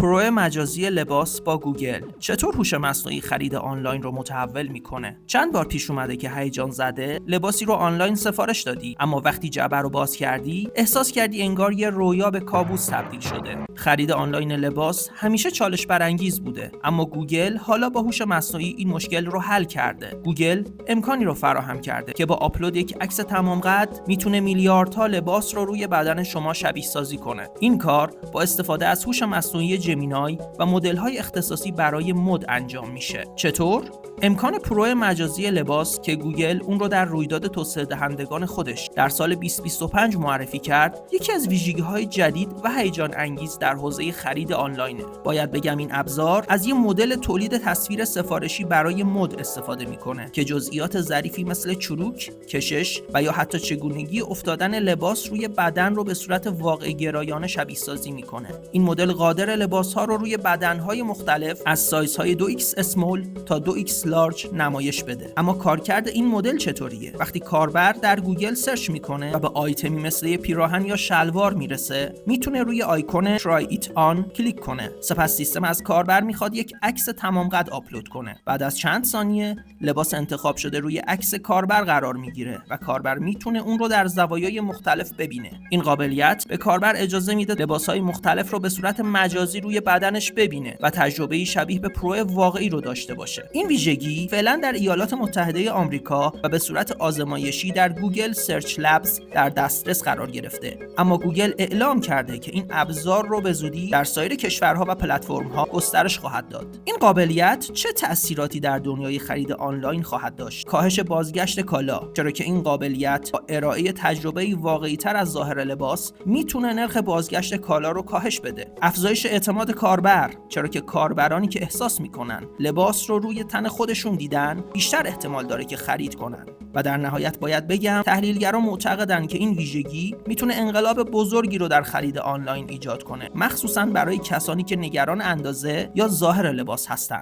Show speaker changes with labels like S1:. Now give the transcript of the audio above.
S1: پرو مجازی لباس با گوگل چطور هوش مصنوعی خرید آنلاین رو متحول میکنه؟ چند بار پیش اومده که هیجان زده لباسی رو آنلاین سفارش دادی، اما وقتی جعبه رو باز کردی احساس کردی انگار یه رویا به کابوس تبدیل شده. خرید آنلاین لباس همیشه چالش برانگیز بوده، اما گوگل حالا با هوش مصنوعی این مشکل رو حل کرده. گوگل امکانی رو فراهم کرده که با آپلود یک عکس تمام قد میتونه میلیاردها لباس رو روی بدن شما شبیه سازی کنه. این کار با استفاده از هوش مصنوعی جمینای و مدل‌های اختصاصی برای مد انجام میشه. چطور؟ امکان پرو مجازی لباس که گوگل اون رو در رویداد توسعه دهندگان خودش در سال 2025 معرفی کرد، یکی از ویژگی‌های جدید و هیجان انگیز در حوزه خرید آنلاینه. باید بگم این ابزار از یه مدل تولید تصویر سفارشی برای مد استفاده میکنه که جزئیات ظریفی مثل چروک، کشش و یا حتی چگونگی افتادن لباس روی بدن رو به صورت واقع گرایانه شبیه سازی میکنه. این مدل قادر لباس‌ها رو روی بدن‌های مختلف از سایزهای 2X اسمول تا 2X لارج نمایش بده. اما کارکرد این مدل چطوریه؟ وقتی کاربر در گوگل سرچ میکنه و به آیتمی مثل پیراهن یا شلوار میرسه، میتونه روی آیکون try it on کلیک کنه. سپس سیستم از کاربر میخواد یک عکس تمام قد آپلود کنه. بعد از چند ثانیه لباس انتخاب شده روی عکس کاربر قرار میگیره و کاربر میتونه اون رو در زوایای مختلف ببینه. این قابلیت به کاربر اجازه میده لباسهای مختلف رو به صورت مجازی روی بدنش ببینه و تجربه‌ای شبیه به پرو واقعی رو داشته باشه. این ویژگی فعلا در ایالات متحده آمریکا و به صورت آزمایشی در گوگل سرچ لبز در دسترس قرار گرفته، اما گوگل اعلام کرده که این ابزار رو به زودی در سایر کشورها و پلتفرم‌ها گسترش خواهد داد. این قابلیت چه تأثیراتی در دنیای خرید آنلاین خواهد داشت؟ کاهش بازگشت کالا، چرا که این قابلیت با ارائه تجربه‌ای واقعی‌تر از ظاهر لباس میتونه نرخ بازگشت کالا رو کاهش بده. افزایش اعتماد کاربر، چرا که کاربرانی که احساس میکنن لباس رو روی تن خودشون دیدن بیشتر احتمال داره که خرید کنن. و در نهایت باید بگم تحلیلگران معتقدن که این ویژگی میتونه انقلاب بزرگی رو در خرید آنلاین ایجاد کنه، مخصوصا برای کسانی که نگران اندازه یا ظاهر لباس هستن.